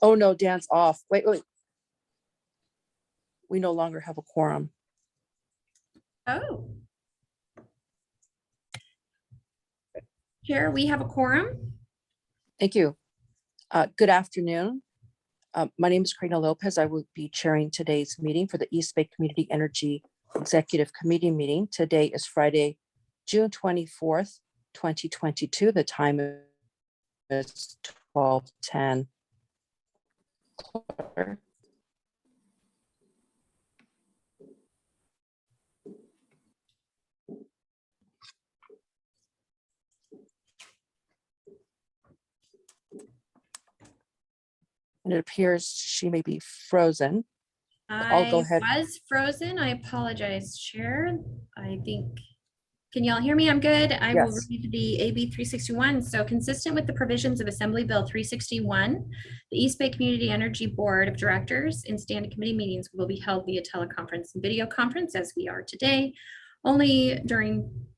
Oh no, Dan's off. Wait. We no longer have a quorum. Oh. Chair, we have a quorum. Thank you. Good afternoon. My name is Karina Lopez. I will be chairing today's meeting for the East Bay Community Energy Executive Committee meeting. Today is Friday, June 24th, 2022. The time is 12:10. And it appears she may be frozen. I'll go ahead. I was frozen. I apologize, Chair. I think, can y'all hear me? I'm good. I will Yes. read the AB 361. So consistent with the provisions of Assembly Bill 361, the East Bay Community Energy Board of Directors and standing committee meetings will be held via teleconference and video conference as we are today, only during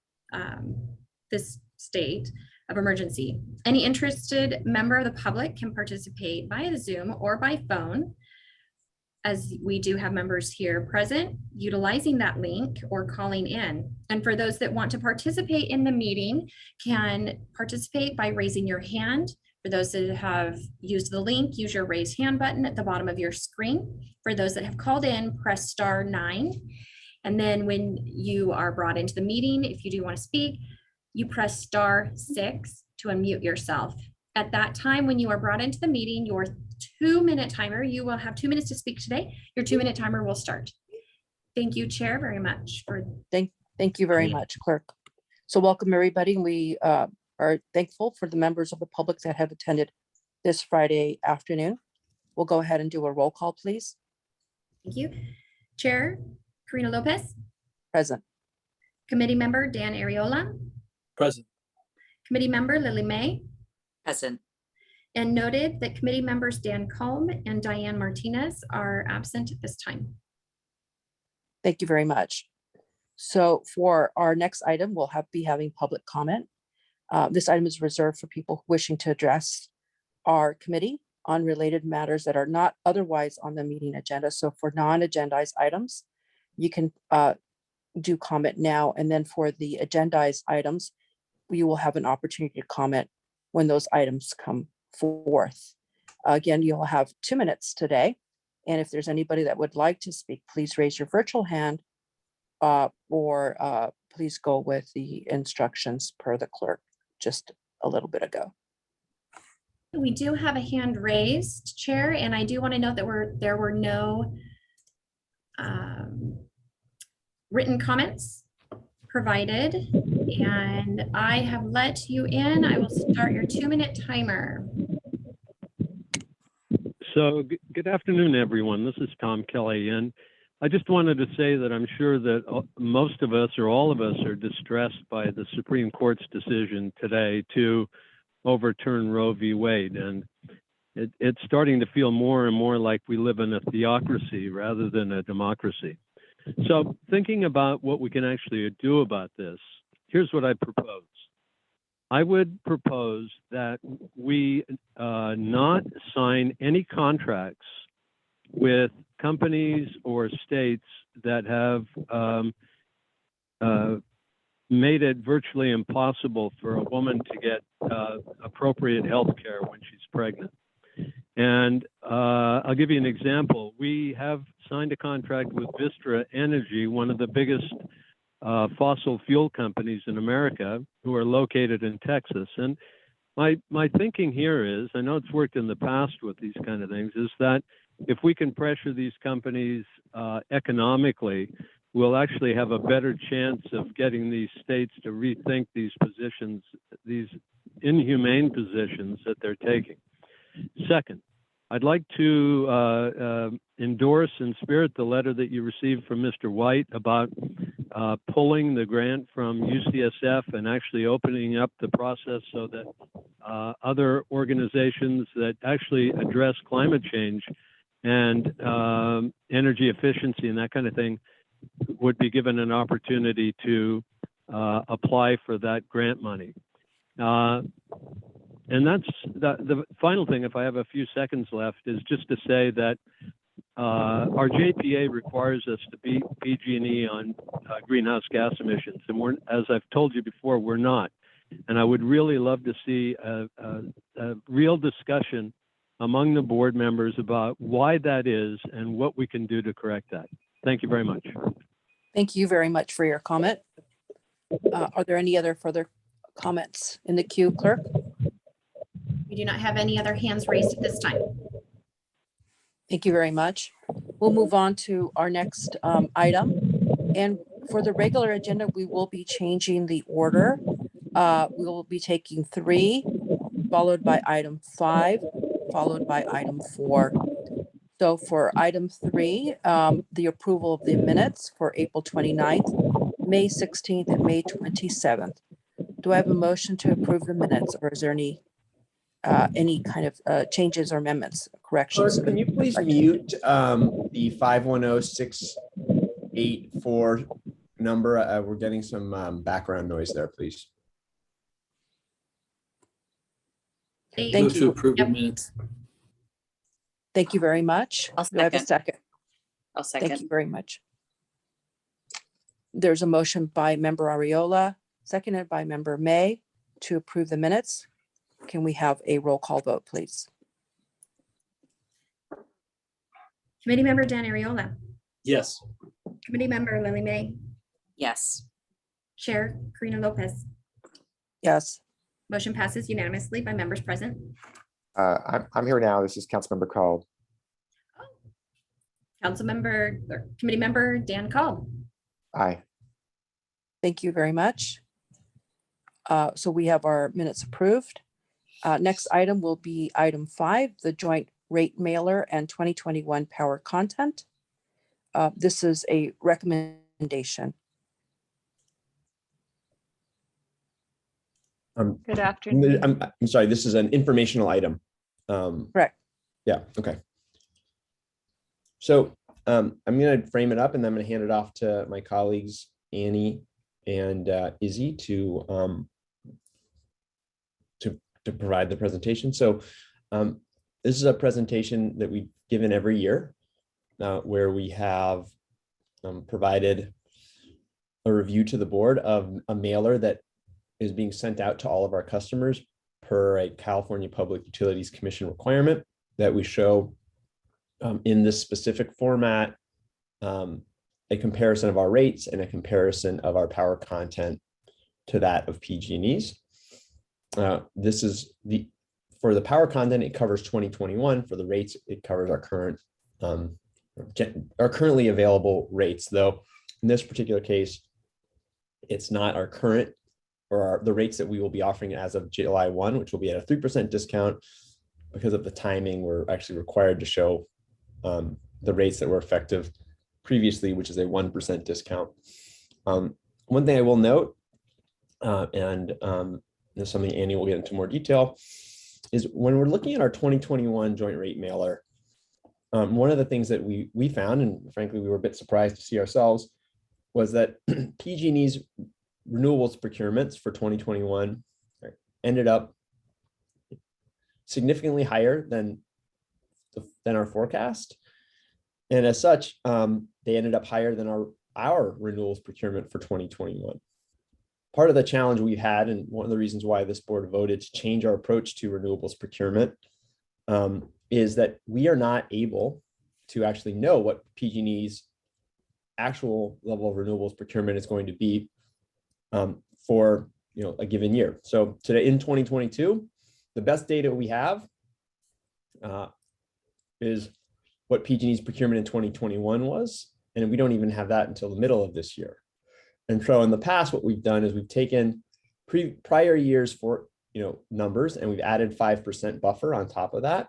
this state of emergency. Any interested member of the public can participate via Zoom or by phone, as we do have members here present, utilizing that link or calling in. And for those that want to participate in the meeting, can participate by raising your hand. For those that have used the link, use your raise hand button at the bottom of your screen. For those that have called in, press *9. And then when you are brought into the meeting, if you do want to speak, you press *6 to unmute yourself. At that time, when you are brought into the meeting, your 2-minute timer, you will have 2 minutes to speak today. Your 2-minute timer will start. Thank you, Chair, very much. Thank you very much, Clerk. So welcome, everybody. We are thankful for the members of the public that have attended this Friday afternoon. We'll go ahead and do a roll call, please. Thank you. Chair Karina Lopez. Present. Committee member Dan Ariola. Present. Committee member Lily May. Present. And noted that committee members Dan Combe and Diane Martinez are absent at this time. Thank you very much. So for our next item, we'll be having public comment. This item is reserved for people wishing to address our committee on related matters that are not otherwise on the meeting agenda. So for non-agendized items, you can do comment now. And then for the agendized items, you will have an opportunity to comment when those items come forth. Again, you'll have 2 minutes today. And if there's anybody that would like to speak, please raise your virtual hand or please go with the instructions per the clerk just a little bit ago. We do have a hand raised, Chair, and I do want to note that there were no written comments provided, and I have let you in. I will start your 2-minute timer. So good afternoon, everyone. This is Tom Kelly, and I just wanted to say that I'm sure that most of us or all of us are distressed by the Supreme Court's decision today to overturn Roe v. Wade. And it's starting to feel more and more like we live in a theocracy rather than a democracy. So thinking about what we can actually do about this, here's what I propose. I would propose that we not sign any contracts with companies or states that have made it virtually impossible for a woman to get appropriate health care when she's pregnant. And I'll give you an example. We have signed a contract with Vistra Energy, one of the biggest fossil fuel companies in America, who are located in Texas. And my thinking here is, I know it's worked in the past with these kind of things, is that if we can pressure these companies economically, we'll actually have a better chance of getting these states to rethink these positions, these inhumane positions that they're taking. Second, I'd like to endorse and spirit the letter that you received from Mr. White about pulling the grant from UCSF and actually opening up the process so that other organizations that actually address climate change and energy efficiency and that kind of thing would be given an opportunity to apply for that grant money. And that's the final thing, if I have a few seconds left, is just to say that our JPA requires us to beat PG&E on greenhouse gas emissions. And we're, as I've told you before, we're not. And I would really love to see a real discussion among the board members about why that is and what we can do to correct that. Thank you very much. Thank you very much for your comment. Are there any other further comments in the queue, clerk? We do not have any other hands raised at this time. Thank you very much. We'll move on to our next item. And for the regular agenda, we will be changing the order. We will be taking 3, followed by item 5, followed by item 4. So for item 3, the approval of the minutes for April 29th, May 16th, and May 27th. Do I have a motion to approve the minutes, or is there any kind of changes or amendments, corrections? Clerk, can you please mute the 510684 number? We're getting some background noise there, please. Thank Thank Move to you. approve the Yep. minutes. Thank you very much. I'll Do I have a second? I'll Thank you second. very much. There's a motion by member Ariola, seconded by member May, to approve the minutes. Can we have a roll call vote, please? Committee member Dan Ariola, Yes. committee member Lily May, Yes. chair Karina Lopez. Yes. Motion passes unanimously by members present. I'm here now. This is Councilmember Call. Councilmember or committee member Dan Call. Aye. Thank you very much. So we have our minutes approved. Next item will be item 5, the joint rate mailer and 2021 power content. This is a recommendation. Good afternoon. I'm sorry, this is an informational item. Correct. Yeah, okay. So I'm going to frame it up and then I'm going to hand it off to my colleagues, Annie and Izzy, to provide the presentation. So this is a presentation that we've given every year where we have provided a review to the board of a mailer that is being sent out to all of our customers per a California Public Utilities Commission requirement that we show in this specific format, a comparison of our rates and a comparison of our power content to that of PG&E's. This is for the power content, it covers 2021. For the rates, it covers our currently available rates, though in this particular case, it's not our current or the rates that we will be offering as of July 1, which will be at a 3% discount. Because of the timing, we're actually required to show the rates that were effective previously, which is a 1% discount. One thing I will note, and this is something Annie will get into more detail, is when we're looking at our 2021 joint rate mailer, one of the things that we found, and frankly, we were a bit surprised to see ourselves, was that PG&E's renewables procurements for 2021 ended up significantly higher than our forecast. And as such, they ended up higher than our renewals procurement for 2021. Part of the challenge we had, and one of the reasons why this board voted to change our approach to renewables procurement, is that we are not able to actually know what PG&E's actual level of renewables procurement is going to be for a given year. So today in 2022, the best data we have is what PG&E's procurement in 2021 was, and we don't even have that until the middle of this year. And so in the past, what we've done is we've taken prior years for numbers, and we've added 5% buffer on top of that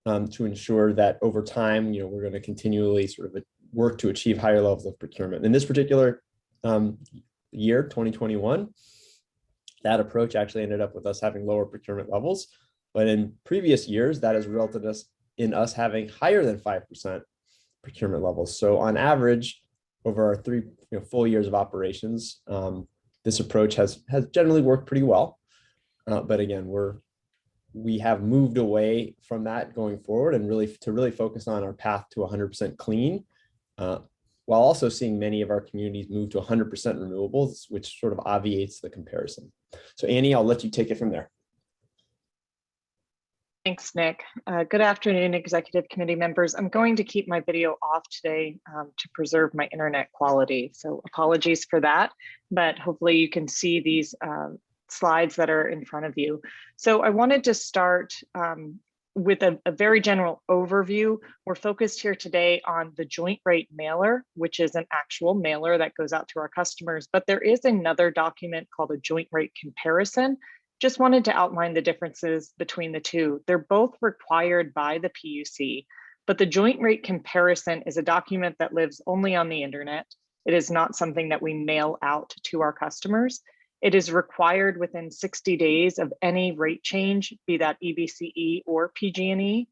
to ensure that over time, we're going to continually sort of work to achieve higher levels of procurement. In this particular year, 2021, that approach actually ended up with us having lower procurement levels. But in previous years, that has resulted in us having higher than 5% procurement levels. So on average, over our 3 full years of operations, this approach has generally worked pretty well. But again, we're we have moved away from that going forward and really focus on our path to 100% clean, while also seeing many of our communities move to 100% renewables, which sort of obviates the comparison. So Annie, I'll let you take it from there. Thanks, Nick. Good afternoon, Executive Committee members. I'm going to keep my video off today to preserve my internet quality. So apologies for that, but hopefully you can see these slides that are in front of you. So I wanted to start with a very general overview. We're focused here today on the joint rate mailer, which is an actual mailer that goes out to our customers, but there is another document called a joint rate comparison. Just wanted to outline the differences between the two. They're both required by the PUC, but the joint rate comparison is a document that lives only on the internet. It is not something that we mail out to our customers. It is required within 60 days of any rate change, be that EBCE or PG&E.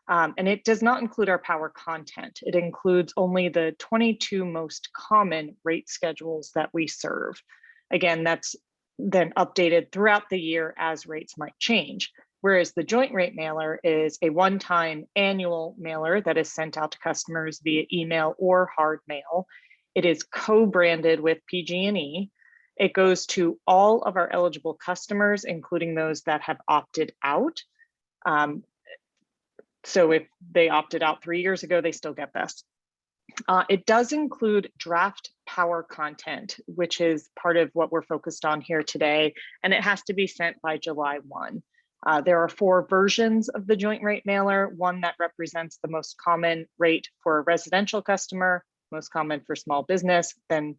And it does not include our power content. It includes only the 22 most common rate schedules that we serve. Again, that's then updated throughout the year as rates might change. Whereas the joint rate mailer is a one-time annual mailer that is sent out to customers via email or hard mail. It is co-branded with PG&E. It goes to all of our eligible customers, including those that have opted out. So if they opted out 3 years ago, they still get this. It does include draft power content, which is part of what we're focused on here today, and it has to be sent by July 1. There are 4 versions of the joint rate mailer, one that represents the most common rate for a residential customer, most common for small business, then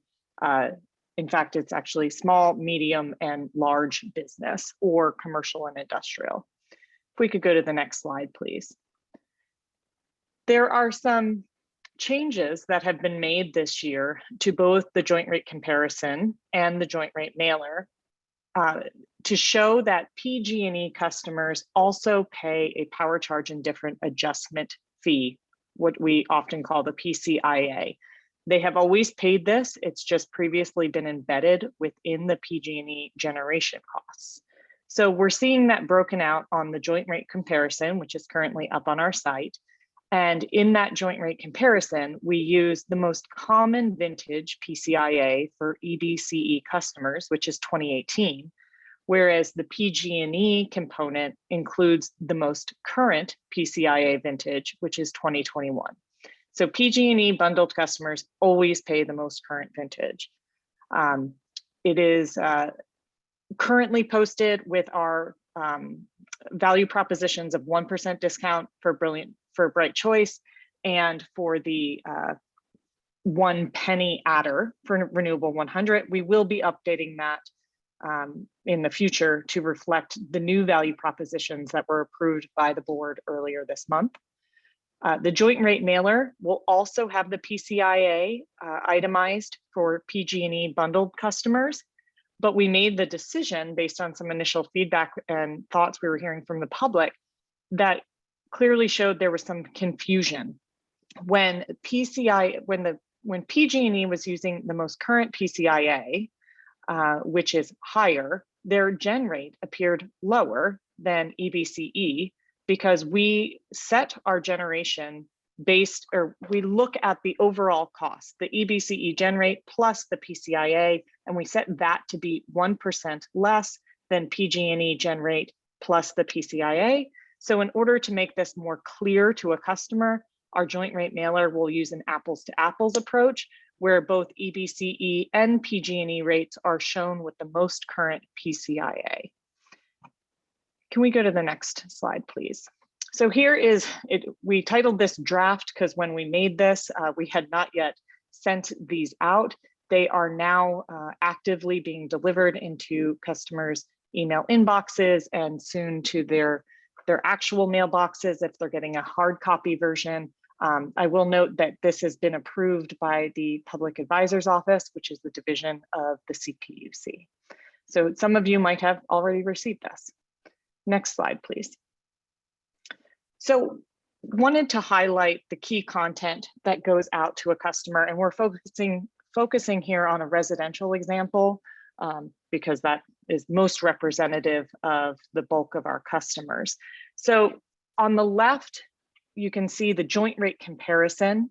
in fact, it's actually small, medium, and large business or commercial and industrial. If we could go to the next slide, please. There are some changes that have been made this year to both the joint rate comparison and the joint rate mailer to show that PG&E customers also pay a power charge indifferent adjustment fee, what we often call the PCIA. They have always paid this. It's just previously been embedded within the PG&E generation costs. So we're seeing that broken out on the joint rate comparison, which is currently up on our site. And in that joint rate comparison, we use the most common vintage PCIA for EBCE customers, which is 2018, whereas the PG&E component includes the most current PCIA vintage, which is 2021. So PG&E bundled customers always pay the most current vintage. It is currently posted with our value propositions of 1% discount for Bright Choice and for the 1 penny adder for Renewable 100. We will be updating that in the future to reflect the new value propositions that were approved by the board earlier this month. The joint rate mailer will also have the PCIA itemized for PG&E bundled customers, but we made the decision based on some initial feedback and thoughts we were hearing from the public that clearly showed there was some confusion. When PG&E was using the most current PCIA, which is higher, their gen rate appeared lower than EBCE because we set our generation based, or we look at the overall cost, the EBCE gen rate plus the PCIA, and we set that to be 1% less than PG&E gen rate plus the PCIA. So in order to make this more clear to a customer, our joint rate mailer will use an apples to apples approach where both EBCE and PG&E rates are shown with the most current PCIA. Can we go to the next slide, please? So here is it. We titled this draft because when we made this, we had not yet sent these out. They are now actively being delivered into customers' email inboxes and soon to their actual mailboxes if they're getting a hard copy version. I will note that this has been approved by the Public Advisor's Office, which is the division of the CPUC. So some of you might have already received this. Next slide, please. So wanted to highlight the key content that goes out to a customer, and we're focusing here on a residential example because that is most representative of the bulk of our customers. So on the left, you can see the joint rate comparison.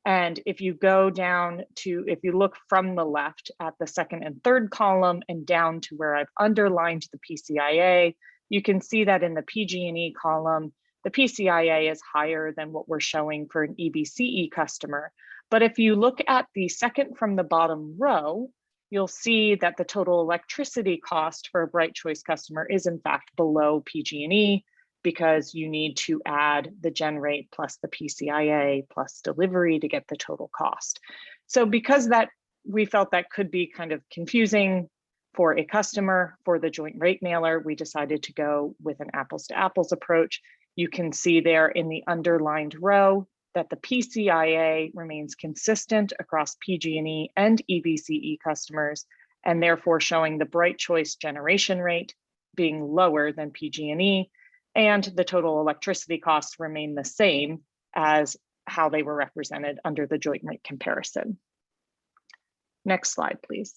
And if you go down to, if you look from the left at the second and third column and down to where I've underlined the PCIA, you can see that in the PG&E column, the PCIA is higher than what we're showing for an EBCE customer. But if you look at the second from the bottom row, you'll see that the total electricity cost for a Bright Choice customer is in fact below PG&E, because you need to add the gen rate plus the PCIA plus delivery to get the total cost. So because that, we felt that could be kind of confusing for a customer for the joint rate mailer, we decided to go with an apples to apples approach. You can see there in the underlined row that the PCIA remains consistent across PG&E and EBCE customers, and therefore showing the Bright Choice generation rate being lower than PG&E, and the total electricity costs remain the same as how they were represented under the joint rate comparison. Next slide, please.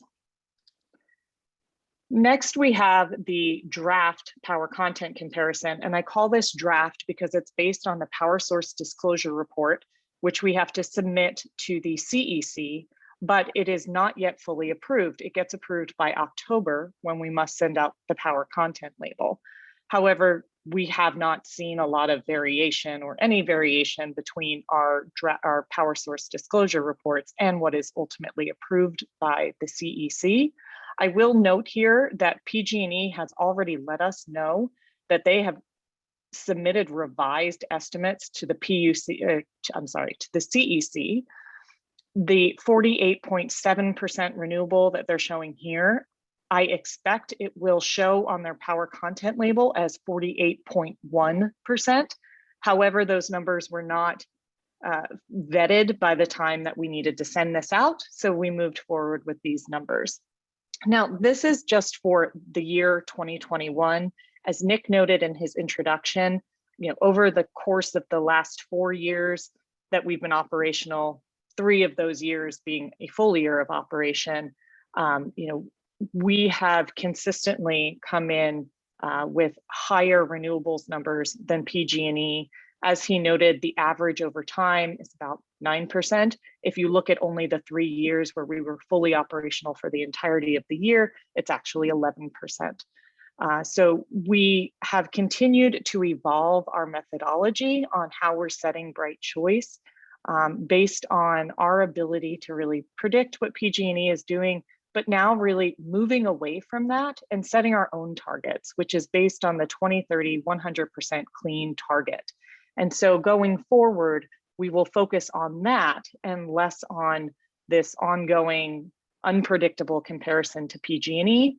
Next, we have the draft power content comparison, and I call this draft because it's based on the power source disclosure report, which we have to submit to the CEC, but it is not yet fully approved. It gets approved by October when we must send out the power content label. However, we have not seen a lot of variation or any variation between our power source disclosure reports and what is ultimately approved by the CEC. I will note here that PG&E has already let us know that they have submitted revised estimates to the to the CEC. The 48.7% renewable that they're showing here, I expect it will show on their power content label as 48.1%. However, those numbers were not vetted by the time that we needed to send this out, so we moved forward with these numbers. Now, this is just for the year 2021. As Nick noted in his introduction, over the course of the last 4 years that we've been operational, 3 of those years being a full year of operation, we have consistently come in with higher renewables numbers than PG&E. As he noted, the average over time is about 9%. If you look at only the 3 years where we were fully operational for the entirety of the year, it's actually 11%. So we have continued to evolve our methodology on how we're setting Bright Choice based on our ability to really predict what PG&E is doing, but now really moving away from that and setting our own targets, which is based on the 2030 100% clean target. And so going forward, we will focus on that and less on this ongoing unpredictable comparison to PG&E.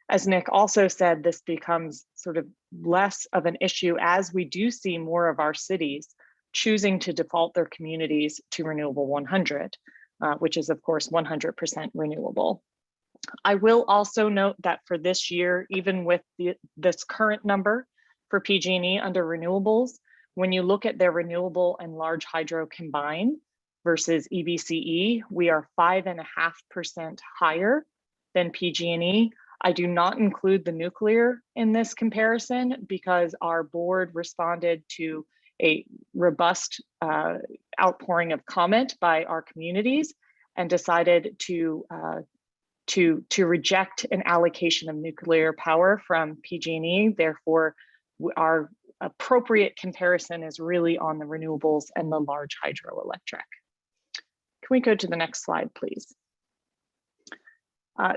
As Nick also said, this becomes sort of less of an issue as we do see more of our cities choosing to default their communities to Renewable 100, which is of course 100% renewable. I will also note that for this year, even with this current number for PG&E under renewables, when you look at their renewable and large hydro combined versus EBCE, we are 5.5% higher than PG&E. I do not include the nuclear in this comparison because our board responded to a robust outpouring of comment by our communities and decided to reject an allocation of nuclear power from PG&E. Therefore, our appropriate comparison is really on the renewables and the large hydroelectric. Can we go to the next slide, please?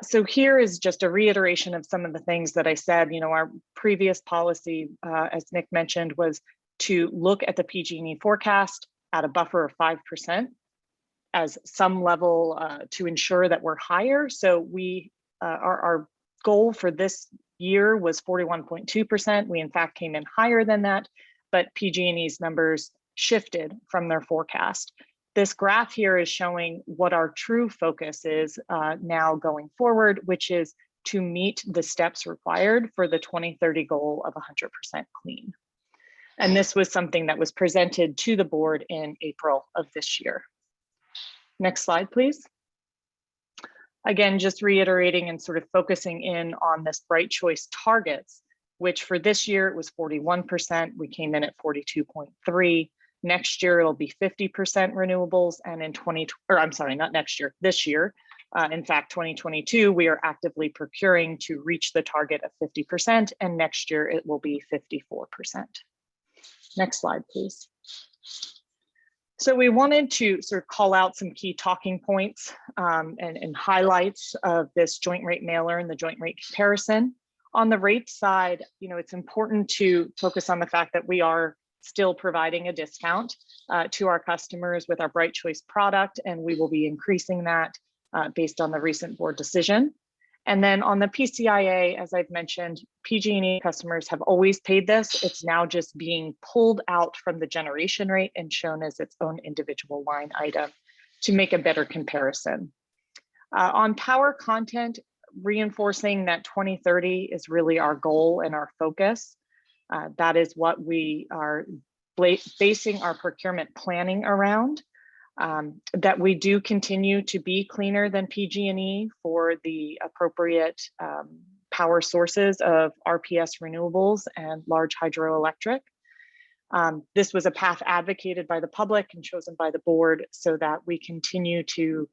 So here is just a reiteration of some of the things that I said. Our previous policy, as Nick mentioned, was to look at the PG&E forecast at a buffer of 5% as some level to ensure that we're higher. So our goal for this year was 41.2%. We in fact came in higher than that, but PG&E's numbers shifted from their forecast. This graph here is showing what our true focus is now going forward, which is to meet the steps required for the 2030 goal of 100% clean. And this was something that was presented to the board in April of this year. Next slide, please. Again, just reiterating and sort of focusing in on this Bright Choice targets, which for this year it was 41%. We came in at 42.3. Next year it'll be 50% renewables, and in not next year, this year. In fact, 2022, we are actively procuring to reach the target of 50%, and next year it will be 54%. Next slide, please. So we wanted to sort of call out some key talking points and highlights of this joint rate mailer and the joint rate comparison. On the rate side, it's important to focus on the fact that we are still providing a discount to our customers with our Bright Choice product, and we will be increasing that based on the recent board decision. And then on the PCIA, as I've mentioned, PG&E customers have always paid this. It's now just being pulled out from the generation rate and shown as its own individual line item to make a better comparison. On power content, reinforcing that 2030 is really our goal and our focus. That is what we are basing our procurement planning around. That we do continue to be cleaner than PG&E for the appropriate power sources of RPS renewables and large hydroelectric. This was a path advocated by the public and chosen by the board so that we continue to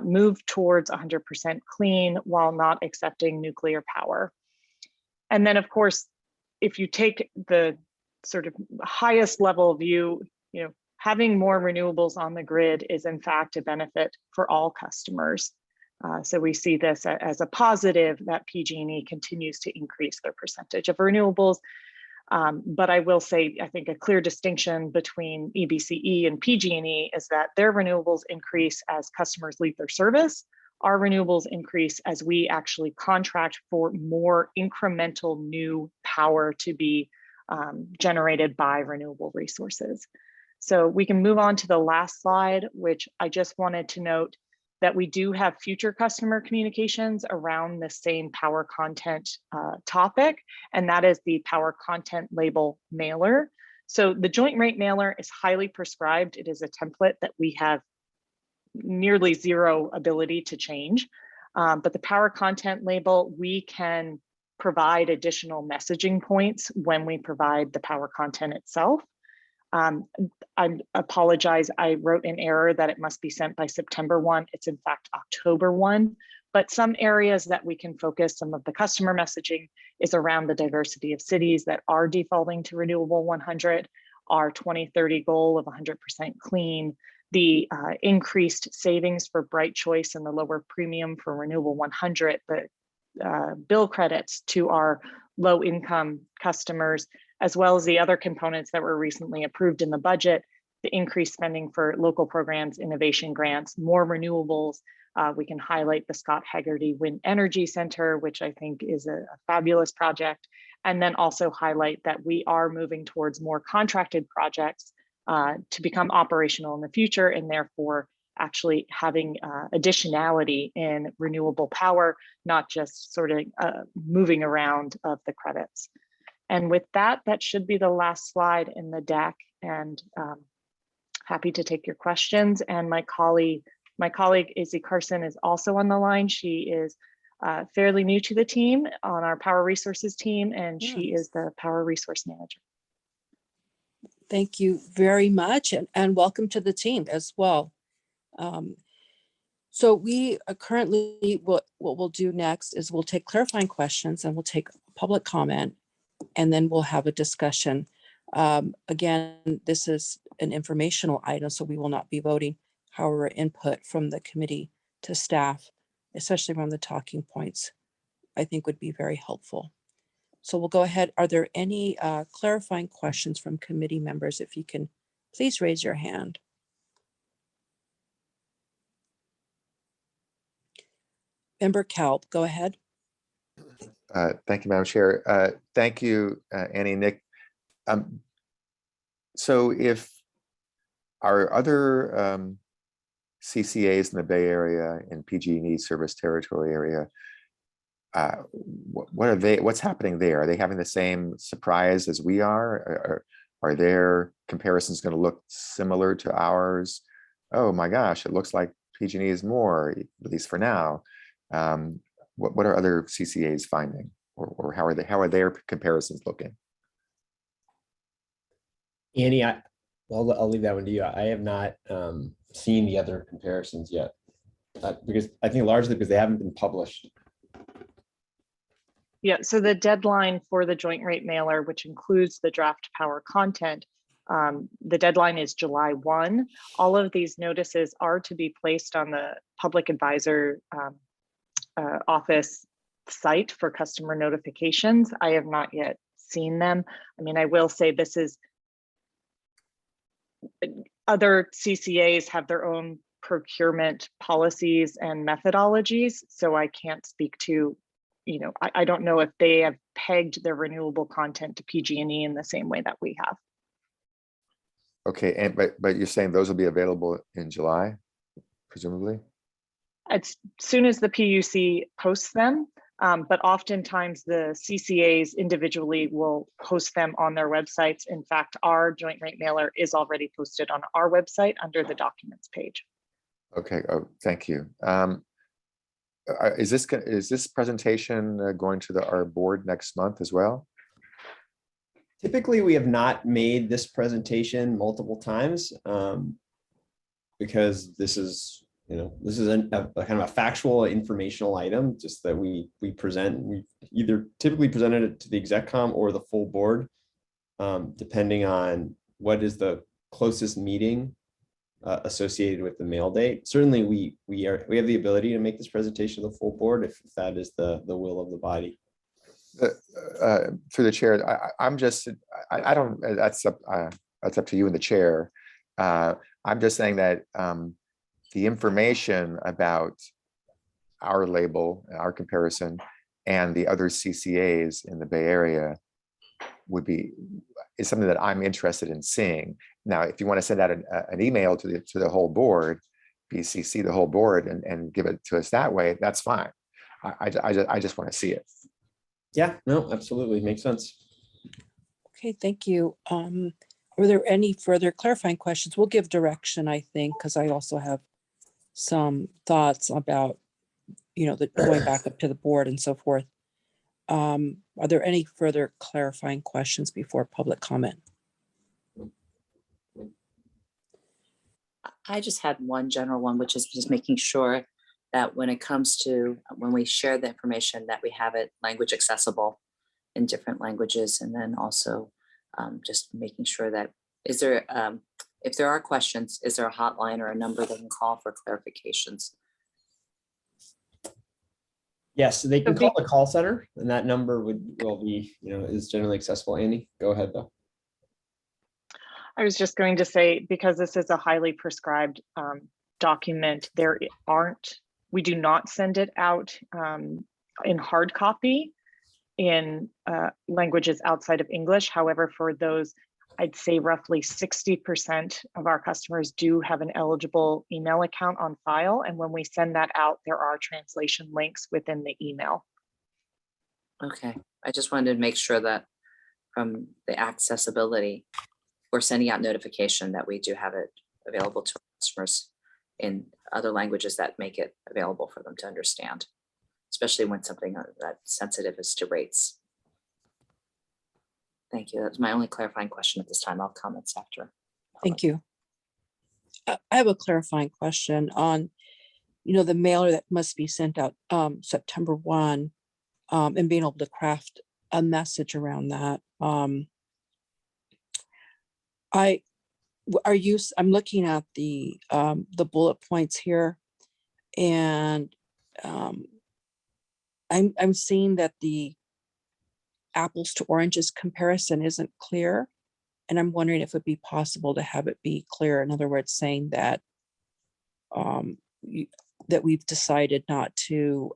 move towards 100% clean while not accepting nuclear power. And then, of course, if you take the sort of highest level view, having more renewables on the grid is in fact a benefit for all customers. So we see this as a positive that PG&E continues to increase their percentage of renewables. But I will say, I think a clear distinction between EBCE and PG&E is that their renewables increase as customers leave their service. Our renewables increase as we actually contract for more incremental new power to be generated by renewable resources. So we can move on to the last slide, which I just wanted to note that we do have future customer communications around the same power content topic, and that is the power content label mailer. So the joint rate mailer is highly prescribed. It is a template that we have nearly zero ability to change. But the power content label, we can provide additional messaging points when we provide the power content itself. I apologize, I wrote in error that it must be sent by September 1. It's in fact October 1. But some areas that we can focus some of the customer messaging is around the diversity of cities that are defaulting to Renewable 100, our 2030 goal of 100% clean, the increased savings for Bright Choice and the lower premium for Renewable 100, the bill credits to our low income customers, as well as the other components that were recently approved in the budget, the increased spending for local programs, innovation grants, more renewables. We can highlight the Scott Haggerty Wind Energy Center, which I think is a fabulous project. And then also highlight that we are moving towards more contracted projects to become operational in the future, and therefore actually having additionality in renewable power, not just sort of moving around of the credits. And with that, that should be the last slide in the deck, and happy to take your questions. And my colleague Izzy Carson is also on the line. She is fairly new to the team on our Power Resources team, and she is the Power Resource Manager. Thank you very much, and welcome to the team as well. So we currently, what we'll do next is we'll take clarifying questions and we'll take public comment, and then we'll have a discussion. Again, this is an informational item, so we will not be voting. However, input from the committee to staff, especially around the talking points, I think would be very helpful. So we'll go ahead. Are there any clarifying questions from committee members? If you can, please raise your hand. Member Kalb, go ahead. Thank you, Madam Chair. Thank you, Annie, Nick. So if our other CCAs in the Bay Area and PG&E service territory area, what are they? What's happening there? Are they having the same surprise as we are? Are their comparisons going to look similar to ours? Oh my gosh, it looks like PG&E is more, at least for now. What are other CCAs finding, or how are their comparisons looking? Annie, I'll leave that one to you. I have not seen the other comparisons yet, because I think largely because they haven't been published. Yeah, so the deadline for the joint rate mailer, which includes the draft power content, the deadline is July 1. All of these notices are to be placed on the public advisor office site for customer notifications. I have not yet seen them. I mean, I will say this is, other CCAs have their own procurement policies and methodologies, so I can't speak to, I don't know if they have pegged their renewable content to PG&E in the same way that we have. Okay, and but you're saying those will be available in July, presumably? As soon as the PUC posts them, but oftentimes the CCAs individually will post them on their websites. In fact, our joint rate mailer is already posted on our website under the documents page. Okay, oh, thank you. Is this presentation going to our board next month as well? Typically, we have not made this presentation multiple times because this is a kind of a factual informational item, just that we present. We either typically presented it to the exec-com or the full board, depending on what is the closest meeting associated with the mail date. Certainly, we have the ability to make this presentation to the full board if that is the will of the body. Through the chair, I'm just, I don't, that's up to you and the chair. I'm just saying that the information about our label, our comparison, and the other CCAs in the Bay Area is something that I'm interested in seeing. Now, if you want to send out an email to the whole board, BCC the whole board, and give it to us that way, that's fine. I just want to see it. Yeah, no, absolutely. Makes sense. Okay, thank you. Were there any further clarifying questions? We'll give direction, I think, because I also have some thoughts about, the going back up to the board and so forth. Are there any further clarifying questions before public comment? I just had one general one, which is just making sure that when it comes to when we share the information, that we have it language accessible in different languages, and then also just making sure that if there are questions, is there a hotline or a number they can call for clarifications? Yes, they can call the call center, and that number will be, is generally accessible. Andy, go ahead though. I was just going to say, because this is a highly prescribed document, we do not send it out in hard copy in languages outside of English. However, for those, I'd say roughly 60% of our customers do have an eligible email account on file. And when we send that out, there are translation links within the email. Okay, I just wanted to make sure that from the accessibility, we're sending out notification that we do have it available to customers in other languages that make it available for them to understand, especially when something that sensitive as to rates. Thank you. That's my only clarifying question at this time. I'll comment after. Thank you. I have a clarifying question on, the mailer that must be sent out September 1, and being able to craft a message around that. I'm looking at the bullet points here, and I'm seeing that the apples to oranges comparison isn't clear, and I'm wondering if it'd be possible to have it be clear. In other words, saying that that we've decided not to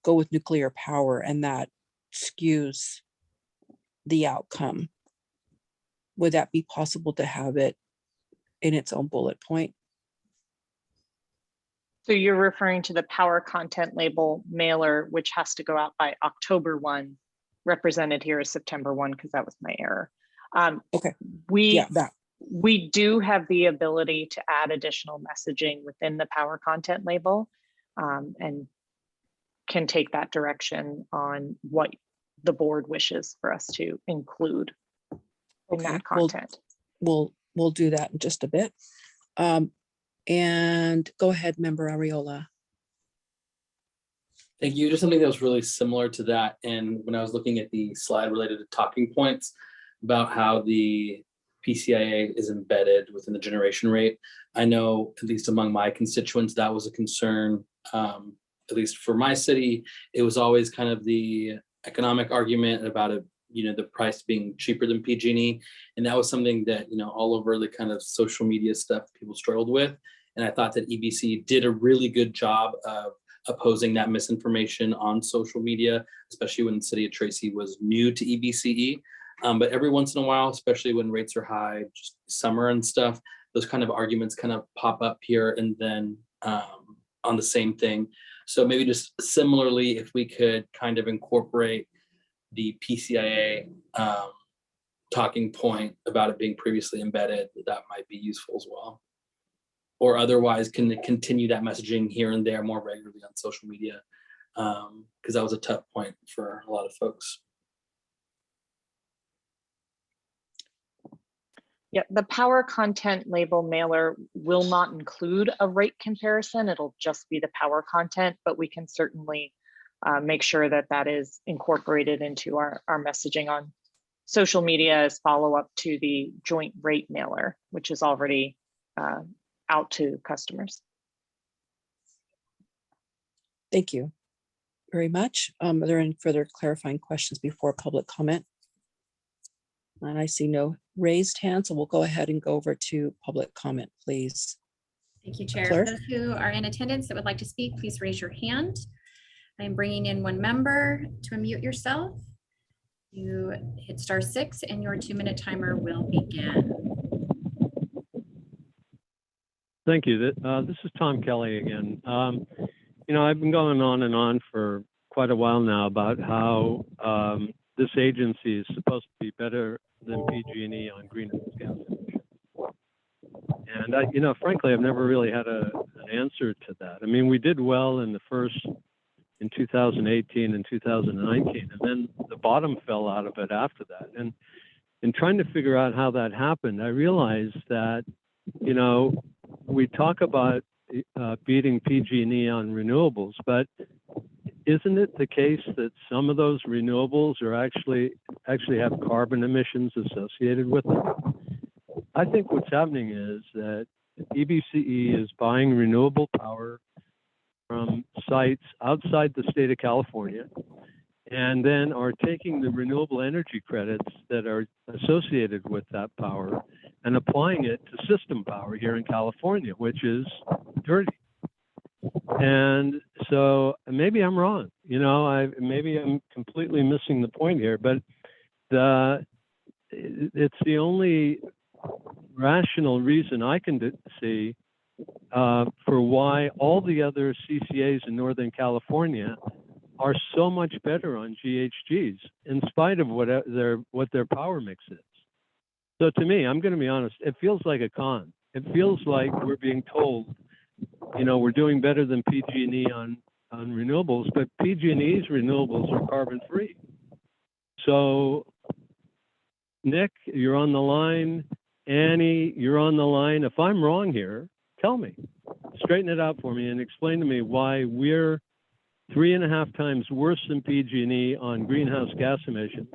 go with nuclear power, and that skews the outcome. Would that be possible to have it in its own bullet point? So you're referring to the power content label mailer, which has to go out by October 1, represented here as September 1, because that was my error. Okay. We do have the ability to add additional messaging within the power content label. And can take that direction on what the board wishes for us to include in Okay, that content. We'll do that in just a bit. And go ahead, Member Ariola. Thank you. Just something that was really similar to that. And when I was looking at the slide related to talking points about how the PCIA is embedded within the generation rate, I know at least among my constituents, that was a concern. At least for my city, it was always kind of the economic argument about it, the price being cheaper than PG&E. And that was something that, all over the kind of social media stuff people struggled with. And I thought that EBCE did a really good job of opposing that misinformation on social media, especially when the city of Tracy was new to EBCE. But every once in a while, especially when rates are high, just summer and stuff, those kind of arguments kind of pop up here and then on the same thing. So maybe just similarly, if we could kind of incorporate the PCIA talking point about it being previously embedded, that might be useful as well. Or otherwise, can continue that messaging here and there more regularly on social media, because that was a tough point for a lot of folks. Yeah, the power content label mailer will not include a rate comparison. It'll just be the power content, but we can certainly make sure that that is incorporated into our messaging on social media as follow-up to the joint rate mailer, which is already out to customers. Thank you very much. Are there any further clarifying questions before public comment? And I see no raised hands, so we'll go ahead and go over to public comment, please. Thank you, Chair. Clerk? For those who are in attendance that would like to speak, please raise your hand. I'm bringing in one member to unmute yourself. You hit *6 and your 2-minute timer will begin. Thank you. This is Tom Kelly again. I've been going on and on for quite a while now about how this agency is supposed to be better than PG&E on greenhouse gas emissions. And frankly, I've never really had an answer to that. I mean, we did well in 2018 and 2019, and then the bottom fell out of it after that. And in trying to figure out how that happened, I realized that, we talk about beating PG&E on renewables, but isn't it the case that some of those renewables are actually have carbon emissions associated with them? I think what's happening is that EBCE is buying renewable power from sites outside the state of California, and then are taking the renewable energy credits that are associated with that power and applying it to system power here in California, which is dirty. And so maybe I'm wrong, maybe I'm completely missing the point here, but it's the only rational reason I can see for why all the other CCAs in Northern California are so much better on GHGs in spite of what their power mix is. So to me, I'm going to be honest, it feels like a con. It feels like we're being told, we're doing better than PG&E on renewables, but PG&E's renewables are carbon free. So Nick, you're on the line. Annie, you're on the line. If I'm wrong here, tell me, straighten it out for me and explain to me why we're 3.5 times worse than PG&E on greenhouse gas emissions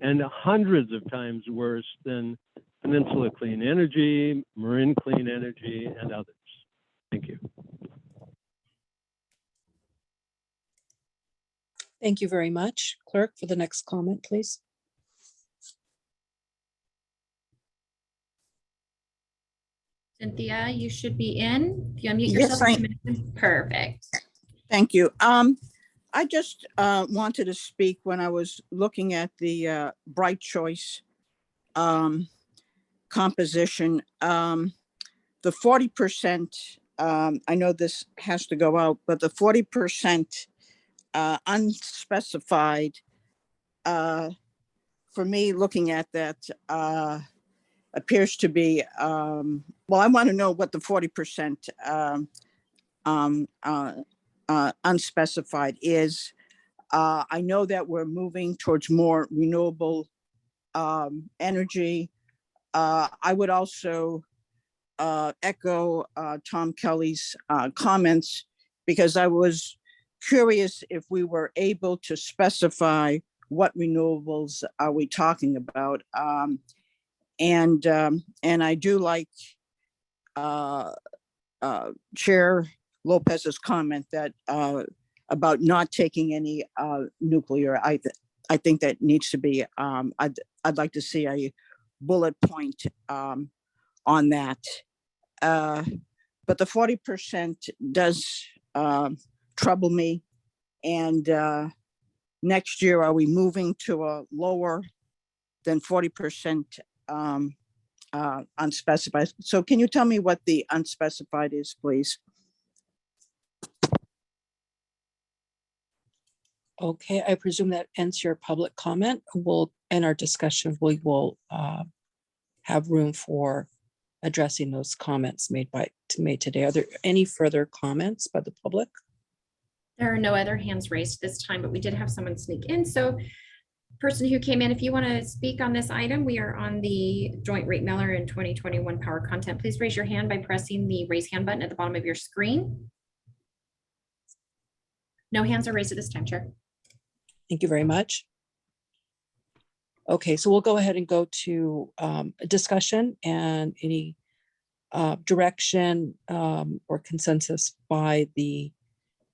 and hundreds of times worse than Peninsula Clean Energy, Marin Clean Energy, and others. Thank you. Thank you very much. Clerk, for the next comment, please. Cynthia, you should be in. If you unmute Yes, yourself. Perfect. Thank you. I just wanted to speak when I was looking at the Bright Choice composition. The 40%, I know this has to go out, but the 40% unspecified, for me, looking at that, appears to be, well, I want to know what the 40% unspecified is, I know that we're moving towards more renewable energy. I would also echo Tom Kelly's comments, because I was curious if we were able to specify what renewables are we talking about. And I do like Chair Lopez's comment that about not taking any nuclear. I think that needs to be. I'd like to see a bullet point on that. But the 40% does trouble me. And next year, are we moving to a lower than 40% unspecified? So can you tell me what the unspecified is, please? Okay, I presume that ends your public comment. We'll end our discussion. We will have room for addressing those comments made today. Are there any further comments by the public? There are no other hands raised this time, but we did have someone sneak in. So person who came in, if you want to speak on this item, we are on the joint rate Miller in 2021 power content. Please raise your hand by pressing the raise hand button at the bottom of your screen. No hands are raised at this time, Chair. Thank you very much. Okay, so we'll go ahead and go to a discussion and any direction or consensus by the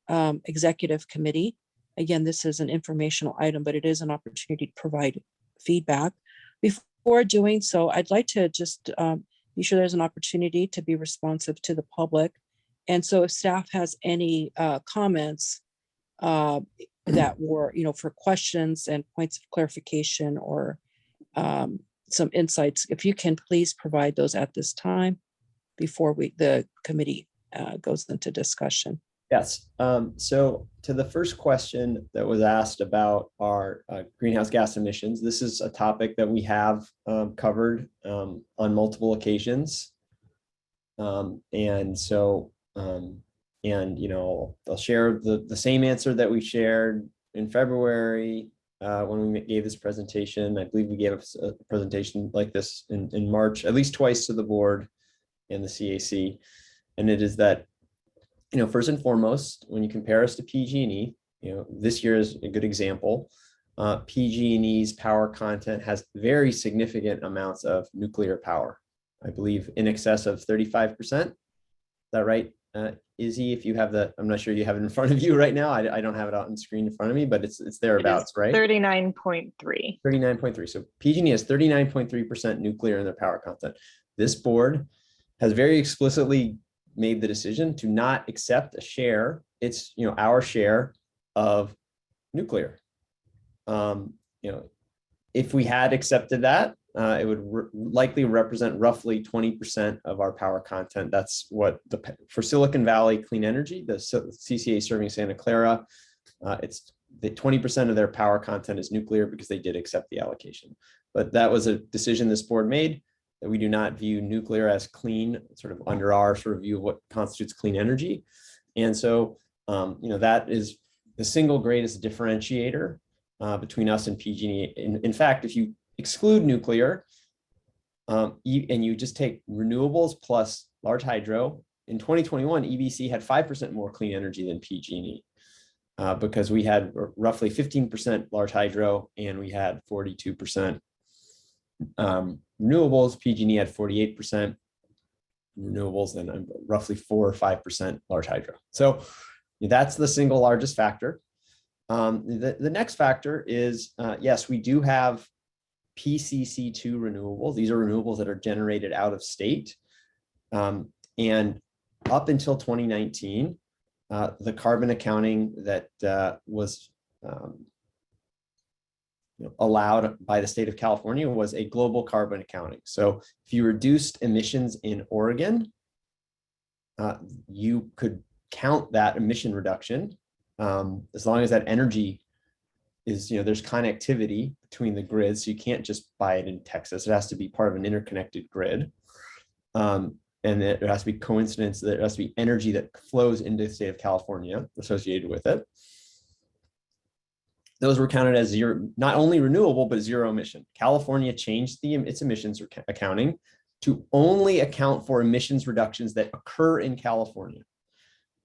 executive committee. Again, this is an informational item, but it is an opportunity to provide feedback. Before doing so, I'd like to just be sure there's an opportunity to be responsive to the public. And so if staff has any comments that were, for questions and points of clarification or some insights, if you can please provide those at this time before the committee goes into discussion. Yes. So to the first question that was asked about our greenhouse gas emissions, this is a topic that we have covered on multiple occasions. And so, I'll share the same answer that we shared in February when we gave this presentation. I believe we gave a presentation like this in March, at least twice to the board and the CAC. And it is that, first and foremost, when you compare us to PG&E, this year is a good example. PG&E's power content has very significant amounts of nuclear power. I believe in excess of 35%. Is that right? Izzy, if you have I'm not sure you have it in front of you right now. I don't have it out on the screen in front of me, but it's thereabouts, right? 39.3. 39.3. So PG&E has 39.3% nuclear in their power content. This board has very explicitly made the decision to not accept a share. It's, our share of nuclear. If we had accepted that, it would likely represent roughly 20% of our power content. That's what for Silicon Valley Clean Energy, the CCA serving Santa Clara, it's the 20% of their power content is nuclear because they did accept the allocation. But that was a decision this board made, that we do not view nuclear as clean, sort of under our sort of view of what constitutes clean energy. And so, that is the single greatest differentiator between us and PG&E. In fact, if you exclude nuclear and you just take renewables plus large hydro, in 2021, EBCE had 5% more clean energy than PG&E because we had roughly 15% large hydro and we had 42% renewables. PG&E had 48% renewables and roughly 4 or 5% large hydro. So that's the single largest factor. The next factor is, yes, we do have PCC2 renewables. These are renewables that are generated out of state. And up until 2019, the carbon accounting that was allowed by the state of California was a global carbon accounting. So if you reduced emissions in Oregon, you could count that emission reduction as long as that energy is, there's connectivity between the grids. So you can't just buy it in Texas. It has to be part of an interconnected grid. And and there has to be coincidence, there has to be energy that flows into the state of California associated with it. Those were counted as zero, not only renewable, but zero emission. California changed its emissions accounting to only account for emissions reductions that occur in California.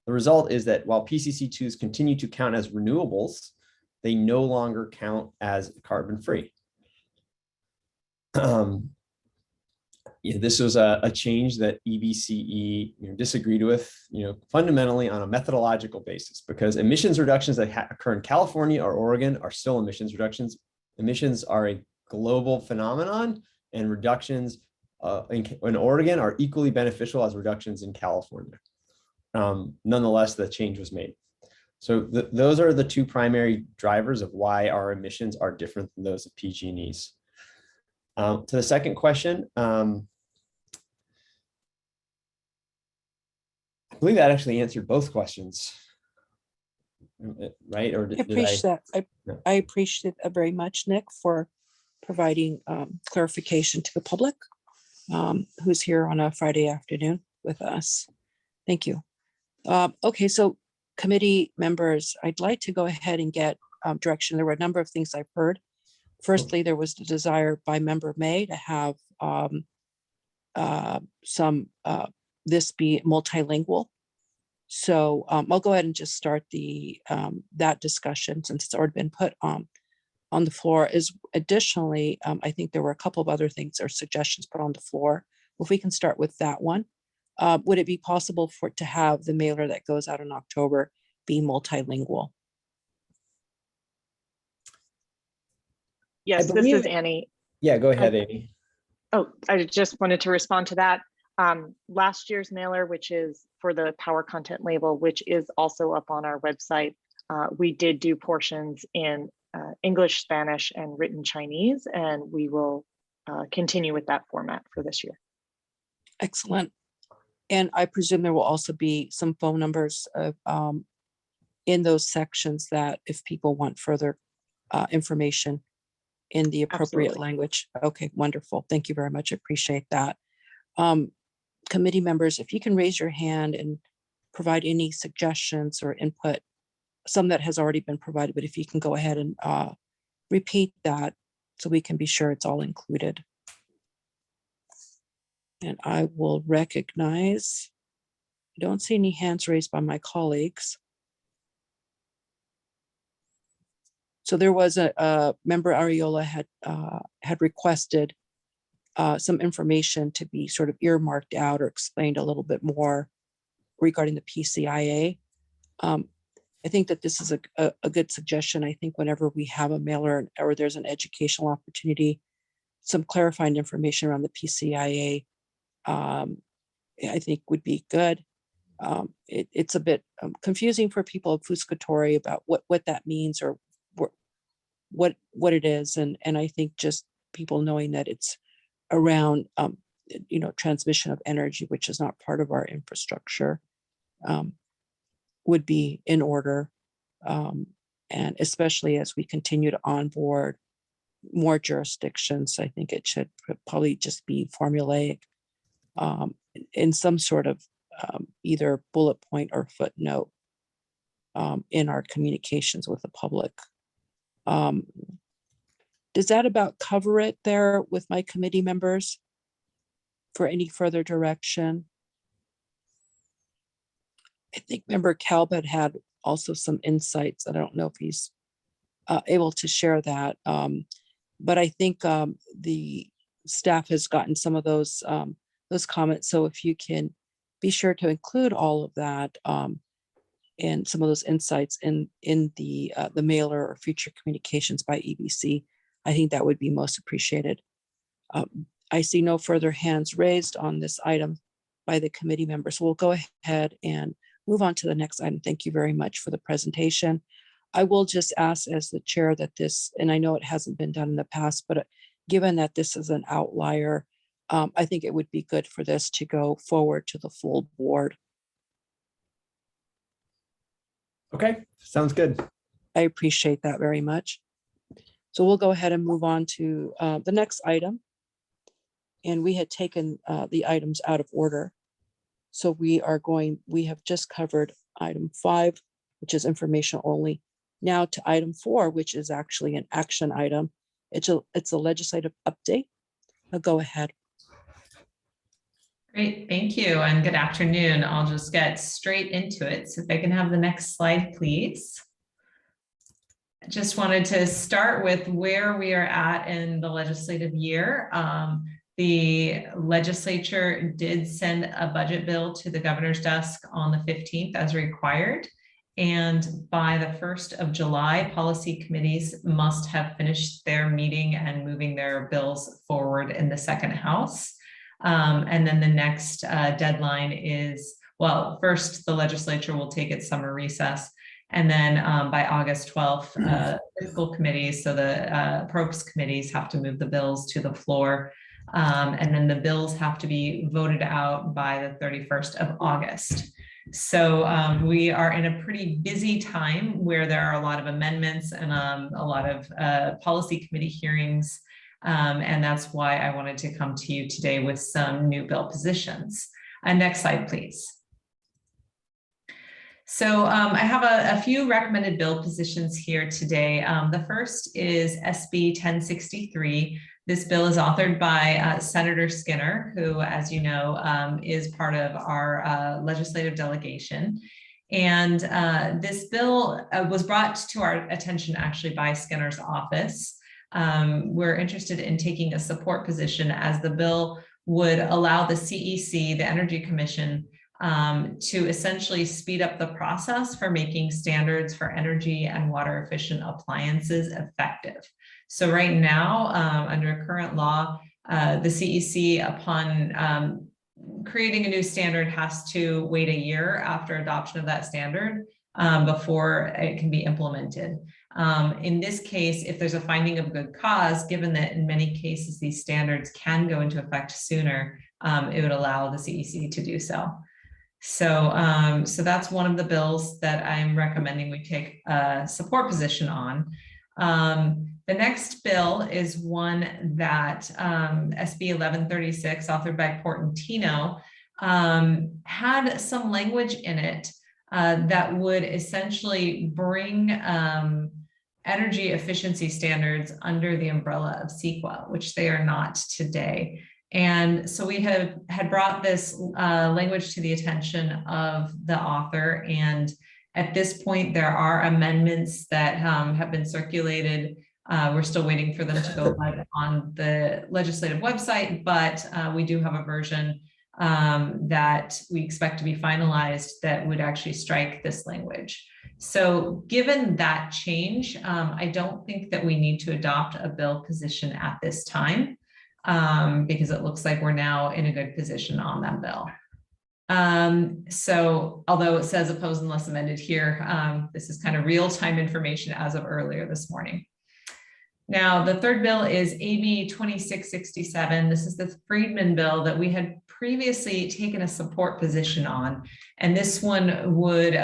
The result is that while PCC2s continue to count as renewables, they no longer count as carbon-free. This was a change that EBCE disagreed with, fundamentally on a methodological basis, because emissions reductions that occur in California or Oregon are still emissions reductions. Emissions are a global phenomenon, and reductions in Oregon are equally beneficial as reductions in California. Nonetheless, the change was made. So those are the two primary drivers of why our emissions are different than those of PG&Es. To the second question, I believe that actually answered both questions, right? Or I appreciate that. Yeah. I appreciate it very much, Nick, for providing clarification to the public who's here on a Friday afternoon with us. Thank you. Okay, so committee members, I'd like to go ahead and get direction. There were a number of things I've heard. Firstly, there was the desire by member May to have this be multilingual. So I'll go ahead and just start that discussion since it's already been put on the floor. Additionally, I think there were a couple of other things or suggestions put on the floor. If we can start with that one. Would it be possible to have the mailer that goes out in October be multilingual? Yes, this is Annie. Yeah, go ahead, Amy. Oh, I just wanted to respond to that. Last year's mailer, which is for the power content label, which is also up on our website, we did do portions in English, Spanish, and written Chinese, and we will continue with that format for this year. Excellent. And I presume there will also be some phone numbers in those sections that if people want further information in the appropriate Absolutely. language. Okay, wonderful. Thank you very much. I appreciate that. Committee members, if you can raise your hand and provide any suggestions or input, some that has already been provided, but if you can go ahead and repeat that so we can be sure it's all included. And I will recognize, I don't see any hands raised by my colleagues. So there was a member Ariola had requested some information to be sort of earmarked out or explained a little bit more regarding the PCIA. I think that this is a good suggestion. I think whenever we have a mailer or there's an educational opportunity, some clarifying information around the PCIA, I think would be good. It's a bit confusing for people obfuscatory about what that means or what it is, and I think just people knowing that it's around transmission of energy, which is not part of our infrastructure, would be in order, and especially as we continue to onboard more jurisdictions, I think it should probably just be formulaic in some sort of either bullet point or footnote in our communications with the public. Does that about cover it there with my committee members for any further direction? I think member Calvert had also some insights. I don't know if he's able to share that, but I think the staff has gotten some of those comments. So if you can be sure to include all of that and some of those insights in the mailer or future communications by EBC, I think that would be most appreciated. I see no further hands raised on this item by the committee members. So we'll go ahead and move on to the next item. Thank you very much for the presentation. I will just ask as the chair that this, and I know it hasn't been done in the past, but given that this is an outlier, I think it would be good for this to go forward to the full board. Okay, sounds good. I appreciate that very much. So we'll go ahead and move on to the next item. And we had taken the items out of order. So we have just covered item 5, which is information only. Now to item 4, which is actually an action item. It's a legislative update. Go ahead. Great, thank you, and good afternoon. I'll just get straight into it. So if I can have the next slide, please. I just wanted to start with where we are at in the legislative year. The legislature did send a budget bill to the governor's desk on the 15th as required. And by the 1st of July, policy committees must have finished their meeting and moving their bills forward in the second house. And then the next deadline is, well, first the legislature will take its summer recess. And then by August 12th, fiscal committees, so the PROPS committees have to move the bills to the floor. And then the bills have to be voted out by the 31st of August. So we are in a pretty busy time where there are a lot of amendments and a lot of policy committee hearings. And that's why I wanted to come to you today with some new bill positions. Next slide, please. So I have a few recommended bill positions here today. The first is SB 1063. This bill is authored by Senator Skinner, who, as you know, is part of our legislative delegation. And this bill was brought to our attention actually by Skinner's office. We're interested in taking a support position as the bill would allow the CEC, the Energy Commission, to essentially speed up the process for making standards for energy and water efficient appliances effective. So right now, under current law, the CEC, upon creating a new standard, has to wait a year after adoption of that standard before it can be implemented. In this case, if there's a finding of good cause, given that in many cases these standards can go into effect sooner, it would allow the CEC to do so. So, so that's one of the bills that I'm recommending we take a support position on. The next bill is one that SB 1136, authored by Portantino, had some language in it that would essentially bring energy efficiency standards under the umbrella of CEQA, which they are not today. And so we had brought this language to the attention of the author. And at this point, there are amendments that have been circulated. We're still waiting for them to go live on the legislative website, but we do have a version that we expect to be finalized that would actually strike this language. So given that change, I don't think that we need to adopt a bill position at this time, because it looks like we're now in a good position on that bill. So although it says opposed unless amended here, this is kind of real-time information as of earlier this morning. Now, the third bill is AB 2667. This is the Friedman bill that we had previously taken a support position on. And this one would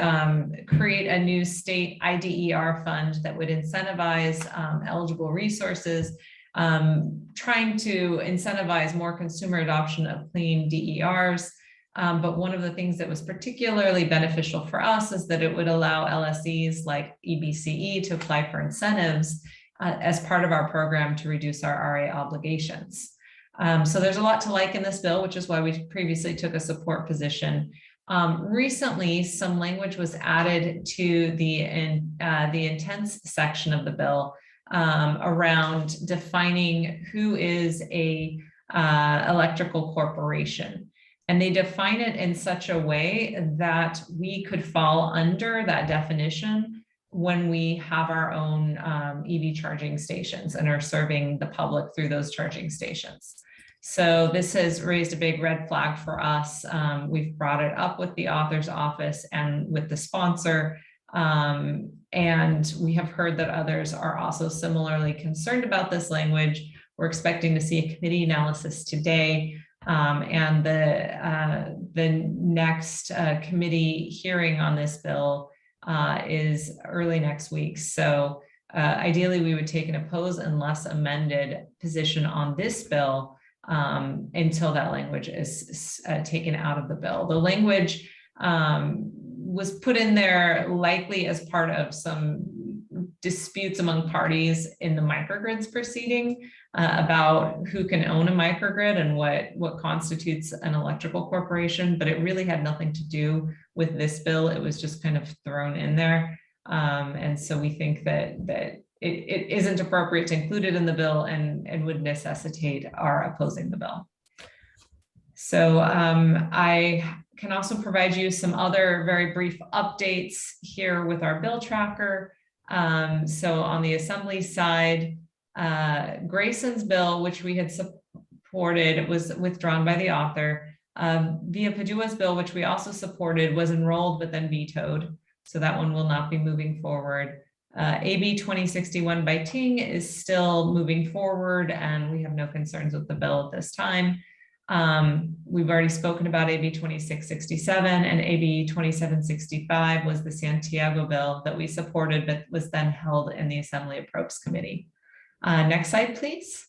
create a new state IDER fund that would incentivize eligible resources, trying to incentivize more consumer adoption of clean DERs. But one of the things that was particularly beneficial for us is that it would allow LSEs like EBCE to apply for incentives as part of our program to reduce our RA obligations. So there's a lot to like in this bill, which is why we previously took a support position. Recently, some language was added to the intents section of the bill around defining who is a electrical corporation. And they define it in such a way that we could fall under that definition when we have our own EV charging stations and are serving the public through those charging stations. So this has raised a big red flag for us. We've brought it up with the author's office and with the sponsor. And we have heard that others are also similarly concerned about this language. We're expecting to see a committee analysis today. And the next committee hearing on this bill is early next week. So ideally, we would take an oppose unless amended position on this bill until that language is taken out of the bill. The language was put in there likely as part of some disputes among parties in the microgrids proceeding about who can own a microgrid and what constitutes an electrical corporation, but it really had nothing to do with this bill. It was just kind of thrown in there. And so we think that it isn't appropriate to include it in the bill and would necessitate our opposing the bill. So I can also provide you some other very brief updates here with our bill tracker. So on the Assembly side, Grayson's bill, which we had supported, was withdrawn by the author. Via Padua's bill, which we also supported, was enrolled but then vetoed. So that one will not be moving forward. AB 2061 by Ting is still moving forward, and we have no concerns with the bill at this time. We've already spoken about AB 2667, and AB 2765 was the Santiago bill that we supported, but was then held in the Assembly Appropriations Committee. Next slide, please.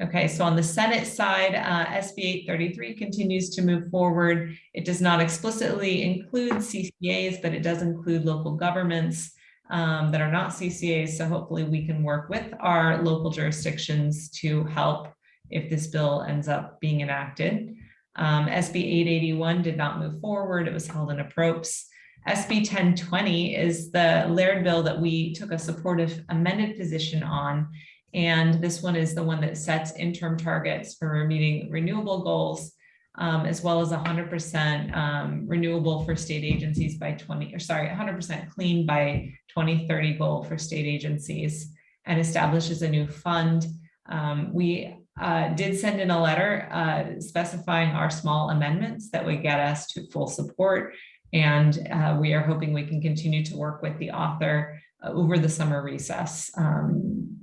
Okay, so on the Senate side, SB 833 continues to move forward. It does not explicitly include CCAs, but it does include local governments that are not CCAs. So hopefully we can work with our local jurisdictions to help if this bill ends up being enacted. SB 881 did not move forward. It was held in appropriations. SB 1020 is the Laird bill that we took a supportive amended position on. And this one is the one that sets interim targets for meeting renewable goals, as well as 100% renewable for state agencies by 100% clean by 2030 goal for state agencies, and establishes a new fund. We did send in a letter specifying our small amendments that would get us to full support. And we are hoping we can continue to work with the author over the summer recess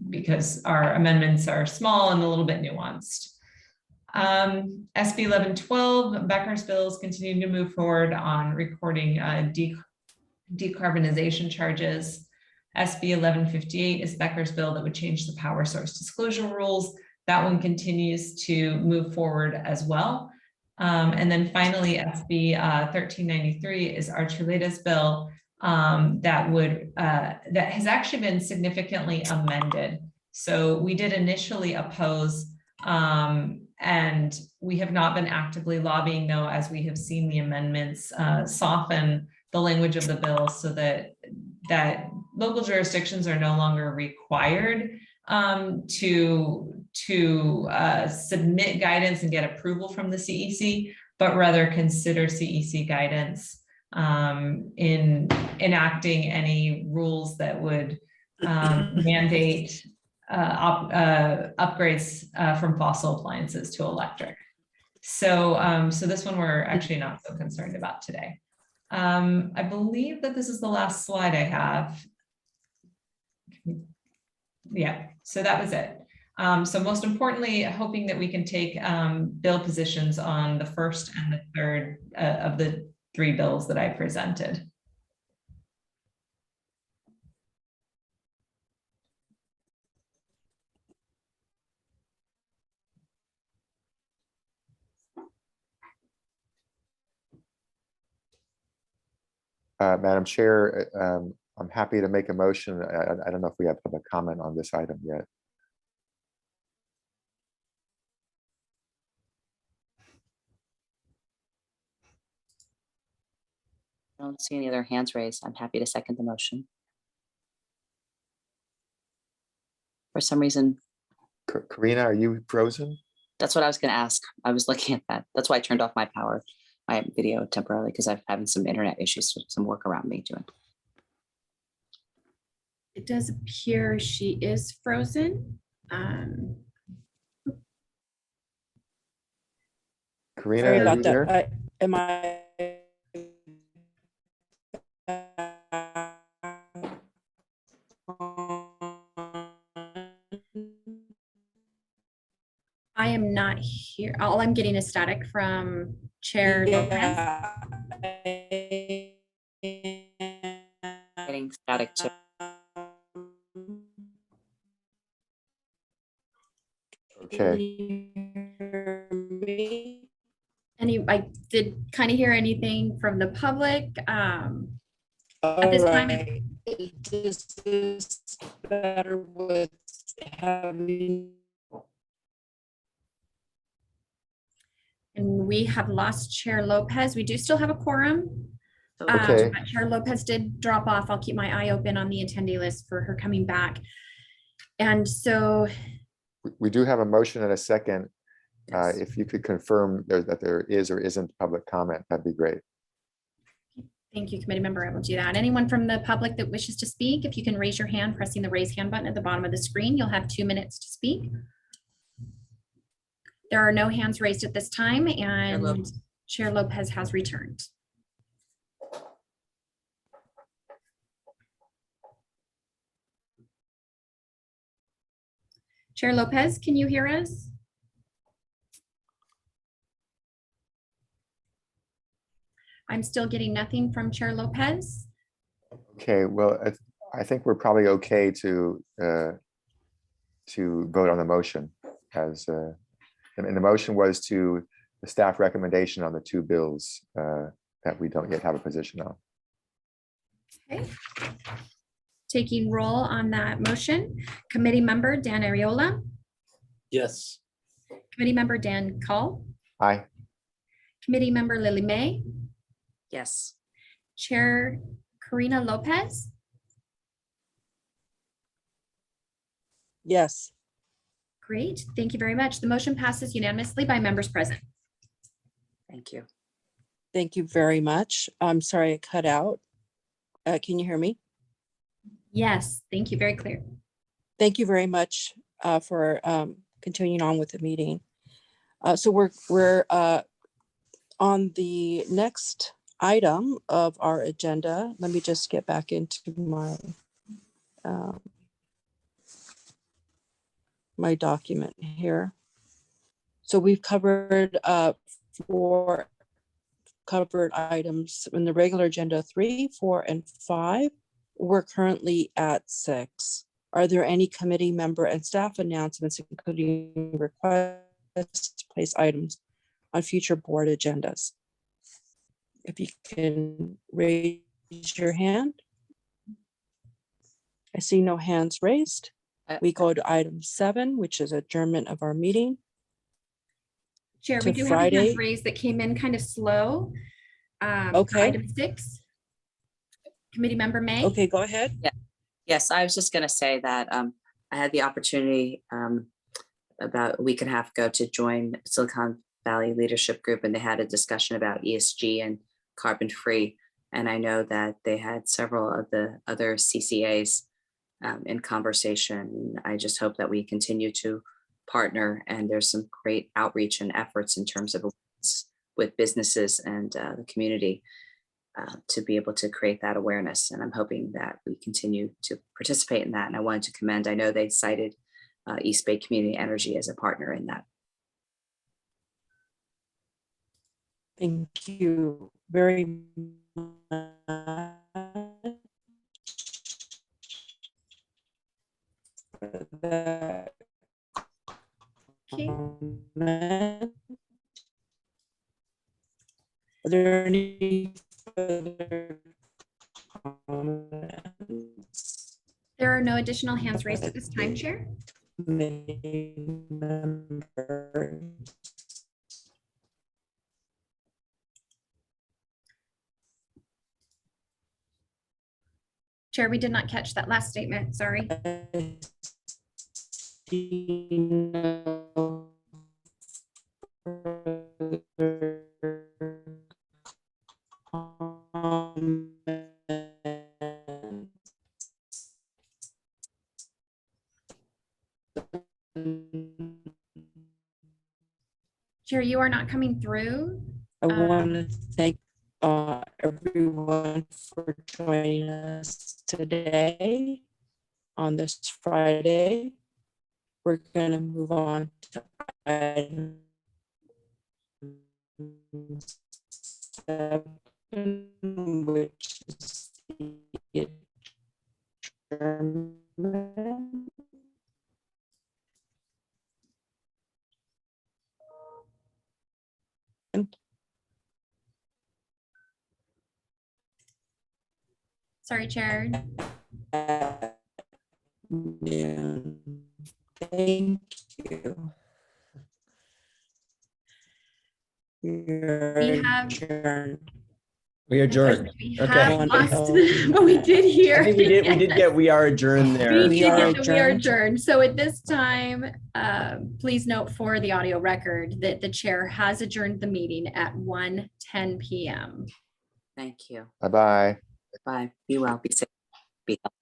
because our amendments are small and a little bit nuanced. SB 1112, Becker's bills continue to move forward on recording decarbonization charges. SB 1158 is Becker's bill that would change the power source disclosure rules. That one continues to move forward as well. And then finally, SB 1393 is Archuleda's bill that has actually been significantly amended. So we did initially oppose, and we have not been actively lobbying though, as we have seen the amendments soften the language of the bill so that local jurisdictions are no longer required to submit guidance and get approval from the CEC, but rather consider CEC guidance in enacting any rules that would mandate upgrades from fossil appliances to electric. So, so this one we're actually not so concerned about today. I believe that this is the last slide I have. Yeah, so that was it. So most importantly, hoping that we can take bill positions on the first and the third of the three bills that I presented. Madam Chair, I'm happy to make a motion. I don't know if we have public comment on this item yet. I don't see any other hands raised. I'm happy to second the motion. For some reason, Karina, are you frozen? that's what I was going to ask. I was looking at that. That's why I turned off my video temporarily, because I'm having some internet issues, some work around me doing. It does appear she is frozen. Karina, Sorry are about you that. there? Am I? I am not here. All I'm getting is static from Chair Lopez. Getting static too. Okay. committee? I did kind of hear anything from the public. At this time, Alright, this is better with having. and we have lost Chair Lopez. We do still have a quorum. Okay. But Chair Lopez did drop off. I'll keep my eye open on the attendee list for her coming back. And so, We do have a motion and a second. Yes. If you could confirm that there is or isn't public comment, that'd be great. thank you, committee member. I will do that. Anyone from the public that wishes to speak, if you can raise your hand, pressing the raise hand button at the bottom of the screen, you'll have 2 minutes to speak. There are no hands raised at this time, and Chair Lopez has returned. Chair Lopez, can you hear us? I'm still getting nothing from Chair Lopez. Okay, well, I think we're probably okay to vote on the motion as, and the motion was to the staff recommendation on the two bills that we don't yet have a position on. Okay. Taking roll on that motion, committee member Dan Ariola, Yes. committee member Dan Call, Aye. committee member Lily May, Yes. Chair Karina Lopez, Yes, great, thank you very much. The motion passes unanimously by members present. Thank you. thank you very much. I'm sorry it cut out. Can you hear me? Yes, thank you, very clear. Thank you very much for continuing on with the meeting. So we're on the next item of our agenda. Let me just get back into my document here. So we've covered four covered items in the regular agenda 3, 4, and 5. We're currently at 6. Are there any committee member and staff announcements, including requests to place items on future board agendas? If you can raise your hand. I see no hands raised. We go to item 7, which is adjournment of our meeting. Chair, To we do have a Friday. hand raised that came in kind of slow. Okay. Item 6. Committee member May. Okay, go ahead. Yes, I was just going to say that I had the opportunity about a week and a half ago to join Silicon Valley Leadership Group, and they had a discussion about ESG and carbon free. And I know that they had several of the other CCAs in conversation. I just hope that we continue to partner, and there's some great outreach and efforts in terms of with businesses and the community to be able to create that awareness. And I'm hoping that we continue to participate in that. And I wanted to commend, I know they cited East Bay Community Energy as a partner in that. Thank you very much for that Okay. comment. Are there any further comments? There are no additional hands raised at this time, Chair. Committee members? Chair, we did not catch that last statement, sorry. I see no further comments. Chair, you are not coming through. I want to thank everyone for joining us today on this Friday. We're going to move on to item 7, which is the adjournment. Sorry, Chair. Thank you. We have- We adjourn. We Okay. have lost, Wonderful. but we did hear. I think we did get, we are adjourned We there. did We are get the we are adjourned. adjourned. So at this time, please note for the audio record that the chair has adjourned the meeting at 1:10 p.m. Thank you. Bye-bye. Bye. Be well, be safe, be healthy.